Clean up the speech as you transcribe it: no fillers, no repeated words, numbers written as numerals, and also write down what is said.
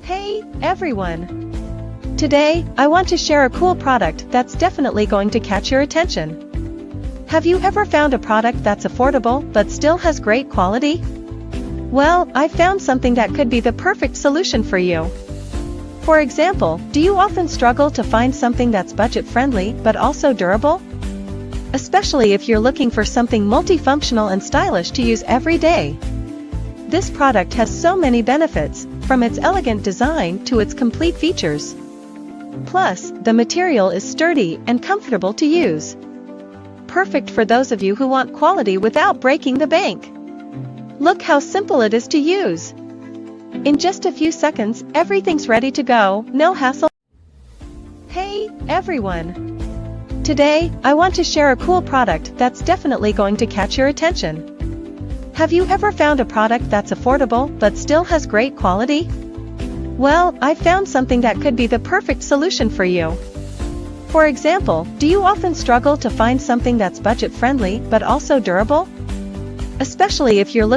Hey, everyone! Today, I want to share a cool product that's definitely going to catch your attention. Have you ever found a product that's affordable but still has great quality? Well, I found something that could be the perfect solution for you. For example, do you often struggle to find something that's budget-friendly but also durable? Especially if you're looking for something multifunctional and stylish to use every day. This product has so many benefits, from its elegant design to its complete features. Plus, the material is sturdy and comfortable to use. Perfect for those of you who want quality without breaking the bank. Look how simple it is to use. In just a few seconds, everything's ready to go, no hassle. Hey, everyone! Today, I want to share a cool product that's definitely going to catch your attention. Have you ever found a product that's affordable but still has great quality? Well, I found something that could be the perfect solution for you. For example, do you often struggle to find something that's budget-friendly but also durable? Especially if you're looking